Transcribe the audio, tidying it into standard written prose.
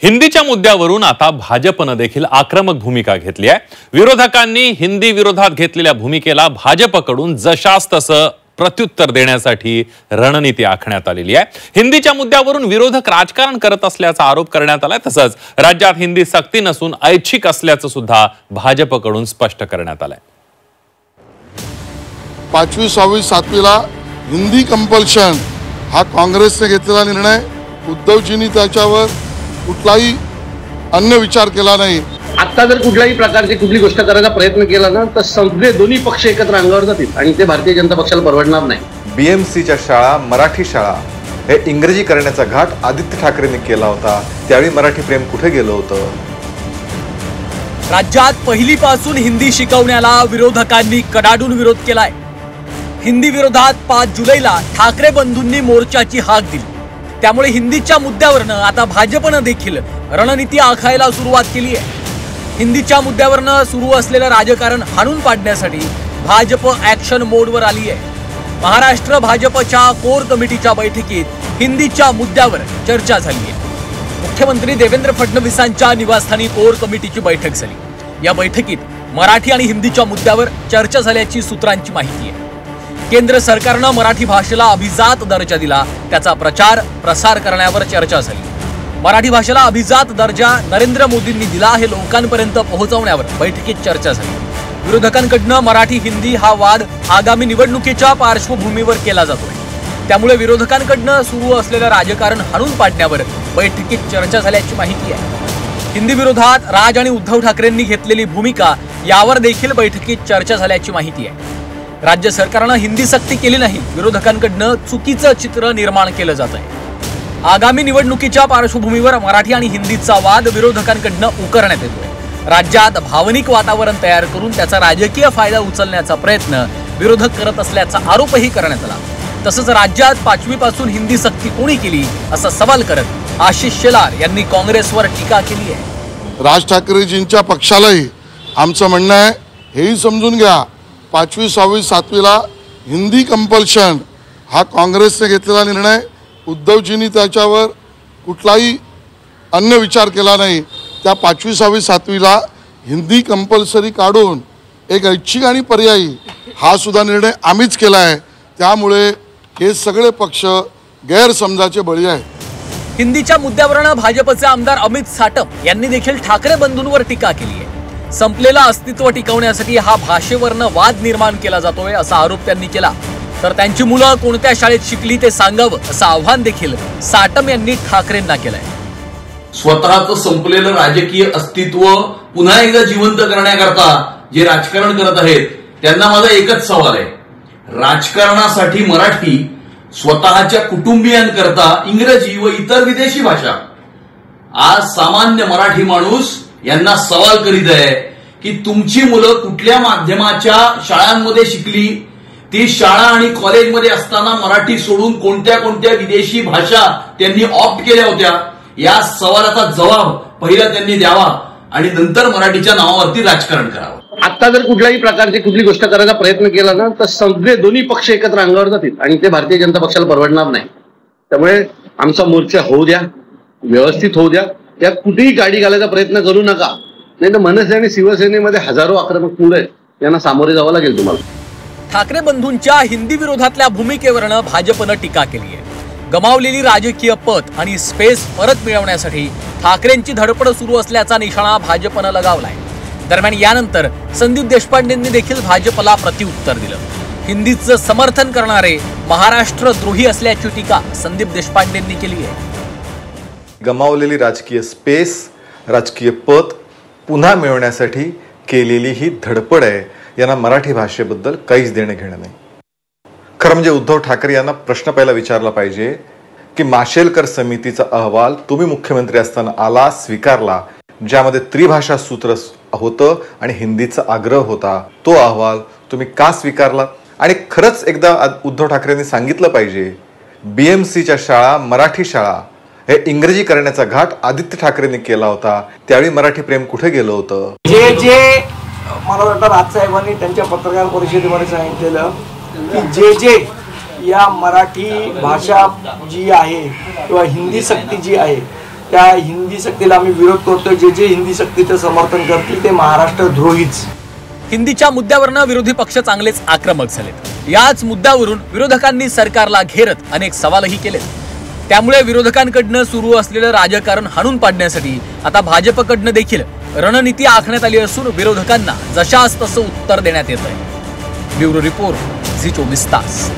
हिंदीच्या मुद्द्यावरून आता भाजपने देखील आक्रमक भूमिका घेतली आहे। विरोधकांनी हिंदी विरोधात घेतलेल्या भूमिकेला भाजपकडून जशास तसं प्रत्युत्तर देण्यासाठी रणनीती आखण्यात आलेली आहे। हिंदीच्या मुद्द्यावरून विरोधक राजकारण करत असल्याचा आरोप करण्यात आलाय। तसंच राज्यात हिंदी सक्ती नसून ऐच्छिक असल्याचं सुद्धा भाजपकडून स्पष्ट करण्यात आलंय। 5वी, 6वी, 7वीला हिंदी कंपल्शन हा काँग्रेसने घेतलेला निर्णय, उद्धवजींनी त्याच्यावर कुठलाही अन्य विचार केला नाही। आता जर कुठल्याही प्रकारची कुठली गोष्ट करायचा प्रयत्न केला ना तर सगळे दोन्ही पक्ष एकत्र अंगावर जातील आणि ते भारतीय जनता पक्षाला परवडणार नाही। बीएमसीच्या शाळा, मराठी शाळा हे इंग्रजी करण्याचा घाट आदित्य ठाकरेंनी केला होता, त्यावेळी मराठी प्रेम कुठे गेलं होतं? राज्यात पहिलीपासून हिंदी शिकवण्याला विरोधकांनी कडाडून विरोध केलाय। हिंदी विरोधात 5 जुलैला ठाकरे बंधूंनी मोर्चाची हाक दिली। त्यामुळे हिंदीच्या मुद्द्यावरनं आता भाजपनं देखील रणनीती आखायला सुरुवात केली आहे। हिंदीच्या मुद्द्यावरनं सुरू असलेलं राजकारण हाणून पाडण्यासाठी भाजप ऍक्शन मोडवर आली आहे। महाराष्ट्र भाजपच्या कोर कमिटीच्या बैठकीत हिंदीच्या मुद्द्यावर चर्चा झाली आहे। मुख्यमंत्री देवेंद्र फडणवीसांच्या निवासस्थानी कोर कमिटीची बैठक झाली। या बैठकीत मराठी आणि हिंदीच्या मुद्द्यावर चर्चा झाल्याची सूत्रांची माहिती आहे। केंद्र सरकारनं मराठी भाषेला अभिजात दर्जा दिला, त्याचा प्रचार प्रसार करण्यावर चर्चा झाली। मराठी भाषेला अभिजात दर्जा नरेंद्र मोदींनी दिला हे लोकांपर्यंत पोहोचवण्यावर बैठकीत चर्चा झाली। विरोधकांकडनं मराठी हिंदी हा वाद आगामी निवडणुकीच्या पार्श्वभूमीवर केला जातोय, त्यामुळे विरोधकांकडनं सुरू असलेलं राजकारण हाणून पाडण्यावर बैठकीत चर्चा झाल्याची माहिती आहे। हिंदी विरोधात राज आणि उद्धव ठाकरेंनी घेतलेली भूमिका यावर देखील बैठकीत चर्चा झाल्याची माहिती आहे। राज्य सरकारनं हिंदी सक्ती केली नाही, विरोधकांकडनं चुकीचं चित्र निर्माण केलं जात आहे। आगामी निवडणुकीच्या पार्श्वभूमीवर मराठी आणि हिंदीचा वाद विरोधकांकडनं उकरण्यात येतोय। राज्यात भावनिक वातावरण तयार करून त्याचा राजकीय फायदा उचलण्याचा प्रयत्न विरोधक करत असल्याचा आरोपही करण्यात आला। तसंच राज्यात 5वी पासून हिंदी सक्ती कोणी केली असा सवाल करत आशिष शेलार यांनी काँग्रेसवर टीका केली आहे। राज ठाकरेजींच्या पक्षालाही आमचं म्हणणं आहे, हेही समजून घ्या, 5वी, 6वी, 7वीला हिंदी कंपल्शन हा काँग्रेसने घेतलेला निर्णय, उद्धवजींनी त्याच्यावर कुठलाही अन्य विचार केला नाही। त्या 5वी, 6वी, 7वीला हिंदी कंपल्सरी काढून एक ऐच्छिक आणि पर्यायी हा सुद्धा निर्णय आम्हीच केला आहे। त्यामुळे हे सगळे पक्ष गैरसमजाचे बळी आहेत। हिंदीच्या मुद्द्यावरून भाजपचे आमदार अमित साटम यांनी देखील ठाकरे बंधूंवर टीका केली आहे। संपलेलं अस्तित्व टिकवण्यासाठी हा भाषेवरनं वाद निर्माण केला जातोय असा आरोप त्यांनी केला। तर त्यांची मुलं कोणत्या शाळेत शिकली ते सांगावं असं आव्हान देखील साटम यांनी ठाकरेंना केलंय। स्वतःचं संपलेलं राजकीय अस्तित्व पुन्हा एकदा जिवंत करण्याकरता जे राजकारण करत आहेत त्यांना माझा एकच सवाल आहे, राजकारणासाठी मराठी, स्वतःच्या कुटुंबियांकरता इंग्रजी व इतर विदेशी भाषा। आज सामान्य मराठी माणूस यांना सवाल करीत आहे की तुमची मुलं कुठल्या माध्यमाच्या शाळांमध्ये शिकली, ती शाळा आणि कॉलेजमध्ये असताना मराठी सोडून कोणत्या कोणत्या विदेशी भाषा त्यांनी ऑप्ट केल्या होत्या, या सवालाचा जबाब पहिला त्यांनी द्यावा आणि नंतर मराठीच्या नावावरती राजकारण करावं। आता जर कुठल्याही प्रकारची कुठली गोष्ट करायचा प्रयत्न केला ना तर सगळे दोन्ही पक्ष एकत्र अंगावर जातील आणि ते भारतीय जनता पक्षाला परवडणार नाही। त्यामुळे आमचा मोर्चा होऊ द्या, व्यवस्थित होऊ द्या, त्यात कुठेही गाडी घालायचा प्रयत्न करू नका, नाही तर मनसे आणि शिवसेनेमध्ये हजारो आक्रमक मुलं आहेत, त्यांना सामोरे जावं लागेल तुम्हाला। ठाकरे बंधूंच्या हिंदी विरोधातल्या भूमिकेवरनं भाजपनं टीका केली आहे। गमावलेली राजकीय पत आणि स्पेस परत मिळवण्यासाठी ठाकरेंची धडपड सुरू असल्याचा निशाणा भाजपनं लगावलाय। दरम्यान यानंतर संदीप देशपांडेंनी देखील भाजपला प्रत्युत्तर दिलं। हिंदीचं समर्थन करणारे महाराष्ट्रद्रोही असल्याची टीका संदीप देशपांडेंनी केली आहे। गमावलेली राजकीय स्पेस, राजकीय पद पुन्हा मिळवण्यासाठी केलेली ही धडपड आहे, यांना मराठी भाषेबद्दल काहीच देणं घेणं नाही। खरं म्हणजे उद्धव ठाकरे यांना प्रश्न पहिला विचारला पाहिजे की माशेलकर समितीचा अहवाल तुम्ही मुख्यमंत्री असताना आला, स्वीकारला, ज्यामध्ये त्रिभाषा सूत्र होतं आणि हिंदीचा आग्रह होता, तो अहवाल तुम्ही का स्वीकारला? आणि खरंच एकदा उद्धव ठाकरेंनी सांगितलं पाहिजे, बीएमसीच्या शाळा, मराठी शाळा हे इंग्रजी करण्याचा घाट आदित्य ठाकरेंनी केला होता, त्यावेळी मराठी प्रेम कुठे गेलं होतं? जे मला वाटतं राजसाहेबांनी त्यांच्या पत्रकार परिषदेमध्ये सांगितलेलं की जे या मराठी भाषा जी आहे किंवा हिंदी सक्ती जी आहे त्या हिंदी सक्तीला आम्ही विरोध करतो. जे हिंदी सक्तीचं समर्थन करतील ते महाराष्ट्र द्रोहीच. हिंदीच्या मुद्द्यावरनं विरोधी पक्ष चांगलेच आक्रमक झालेत. याच मुद्द्यावरून विरोधकांनी सरकारला घेरत अनेक सवालही केलेत. त्यामुळे विरोधकांकडनं सुरू असलेलं राजकारण हाणून पाडण्यासाठी आता भाजपकडनं देखील रणनीती आखण्यात आली असून विरोधकांना जशास तसं उत्तर देण्यात येत आहे. ब्युरो रिपोर्ट, झी 24 तास.